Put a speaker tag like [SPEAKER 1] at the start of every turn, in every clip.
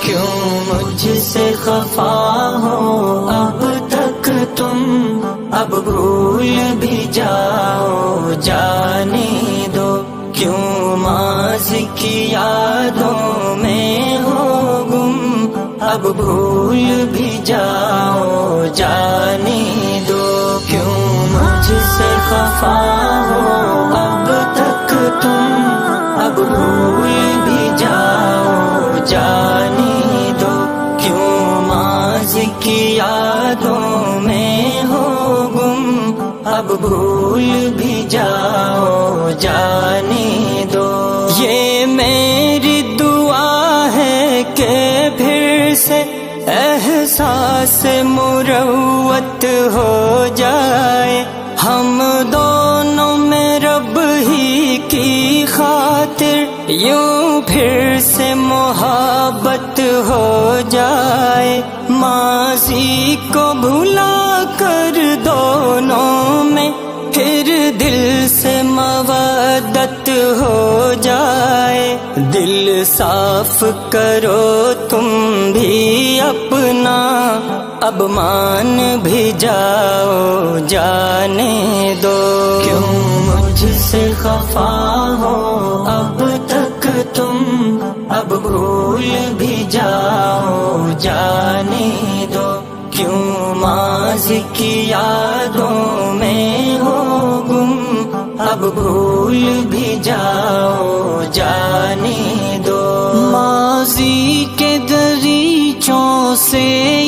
[SPEAKER 1] کیوں مجھ سے خفا ہو اب تک تم، اب بھول بھی جاؤ جانے دو، کیوں ماضی کی یادوں میں ہو گم، اب بھول بھی جاؤ جانے دو، کیوں مجھ سے خفا ہو اب تک تم، اب بھول بھی جاؤ جانے دو، کیوں ماضی کی یادوں میں ہو گم، اب بھول بھی جاؤ جانے دو۔ یہ میری دعا ہے کہ پھر سے احساس مروت ہو جائے، ہم دونوں میں رب ہی کی خاطر یوں پھر سے محبت ہو جائے، ماضی کو بھلا کر دونوں میں پھر دل سے مودت ہو جائے، دل صاف کرو تم بھی اپنا، اب مان بھی جاؤ جانے دو، کیوں مجھ سے خفا ہو اب تک تم، اب بھول بھی جاؤ جانے دو، کیوں ماضی کی یادوں میں ہو گم، اب بھول بھی جاؤ جانے دو۔ ماضی کے دریچوں سے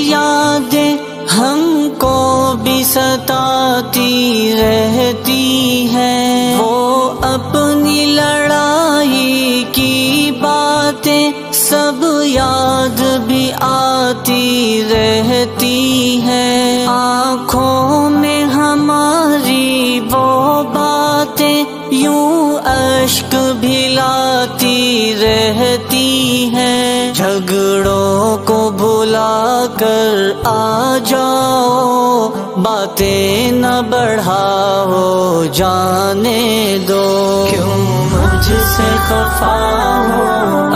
[SPEAKER 1] یادیں ہم کو بھی ستاتی رہتی ہیں، وہ اپنی لڑائی کی باتیں سب یاد بھی آتی رہتی ہیں، آنکھوں میں ہماری وہ باتیں یوں اشک بھی لاتی رہتی ہیں، جھگڑوں کو بھلا کر آ جاؤ، باتیں نہ بڑھاؤ جانے دو، کیوں مجھ سے خفا ہو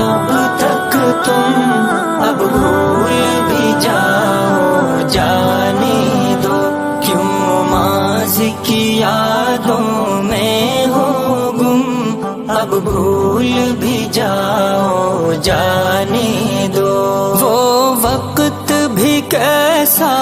[SPEAKER 1] اب تک تم، اب بھول بھی جاؤ جانے دو، کیوں ماضی کی یادوں میں ہو گم، اب بھول بھی جاؤ جانے دو۔ وہ وقت بھی کیسا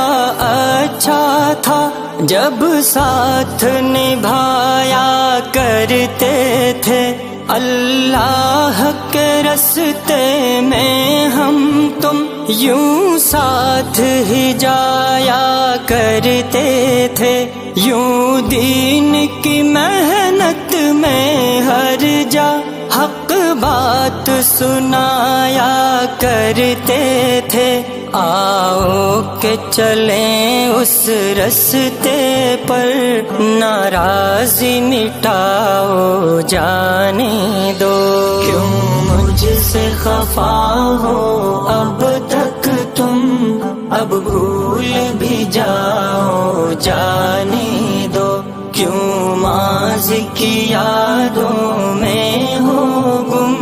[SPEAKER 1] اچھا تھا جب ساتھ نبھایا کرتے تھے، اللہ کے راستے میں ہم تم یوں ساتھ ہی جایا کرتے تھے، یوں دین کی محنت میں ہر جا حق بات سنایا کرتے تھے، آؤ کہ چلیں اس رستے پر، ناراضی مٹاؤ جانے دو، کیوں مجھ سے خفا ہو اب تک تم، اب بھول بھی جاؤ جانے دو، کیوں ماضی کی یادوں میں ہو گم،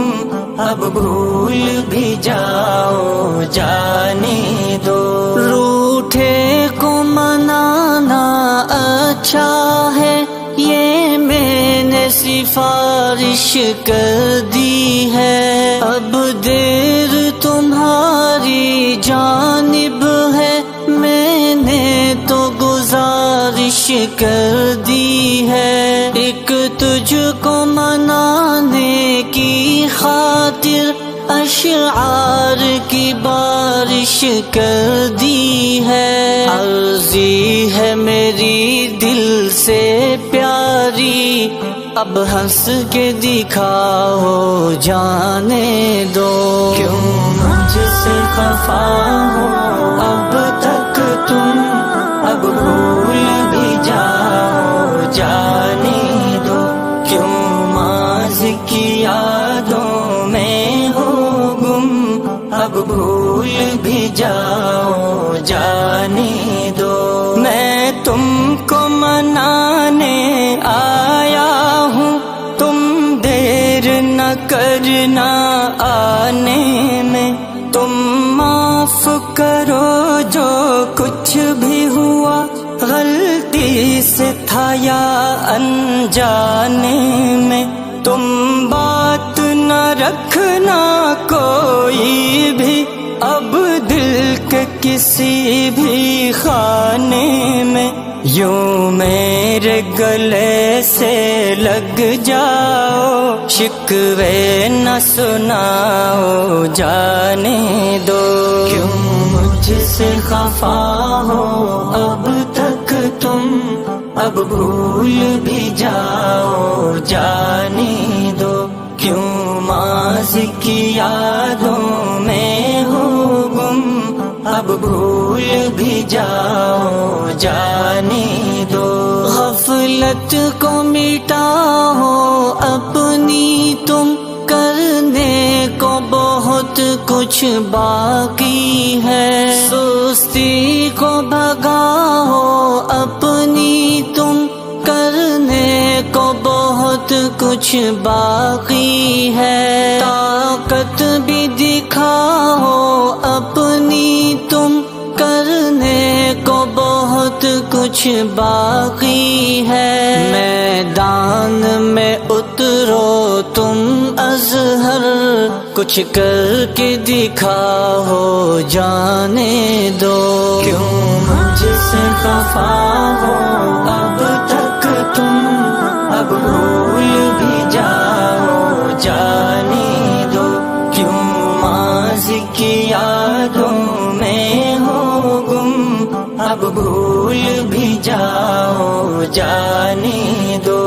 [SPEAKER 1] اب بھول بھی جاؤ جانے دو۔ روٹھے کو منانا اچھا ہے یہ میں نے سفارش کر دی ہے، اب دیر تمہاری جانب ہے، میں نے تو گزارش کر دی ہے، ایک تجھ کو منانے کی خاطر اشعار کی بارش کر دی ہے، عرضی ہے میری دل سے پیاری، اب ہنس کے دکھاؤ جانے دو، کیوں مجھ سے خفا ہو اب تک تم، اب بھول بھی جاؤ جانے دو، کیوں ماضی کی یادوں میں ہو گم، اب بھول بھی جاؤ جانے دو۔ میں تم کو منانے آیا ہوں، تم دیر نہ کرنا آنے میں، تم معاف کرو جو کچھ بھی ہوا، غلطی سے تھا یا انجانے میں، تم بات نہ رکھنا کوئی بھی اب دل کے کسی بھی خانے میں، یوں میرے گلے سے لگ جاؤ، شکوے نہ سناؤ، جانے دو، کیوں مجھ سے خفا ہو اب تک تم، اب بھول بھی جاؤ، جانے دو، کیوں ماضی کی یادوں میں ہو گم، اب بھول بھی جاؤ، جانے دو، غفلت کو مٹاؤ اپنی تم، کرنے کو بہت کچھ باقی ہے، سستی کو بھگاؤ اپنی تم، کرنے کو بہت کچھ باقی ہے، طاقت بھی دکھاؤ اپنی تم، کرنے کو بہت کچھ باقی ہے، میدان میں اترو تم اظہر، کچھ کر کے دکھاؤ، جانے دو، کیوں مجھ سے خفا ہو اب تک تم، اب بھول بھی جاؤ، جانے دو، کیوں ماضی کی یادوں میں ہو گم، اب بھول بھی جاؤ، جانے دو۔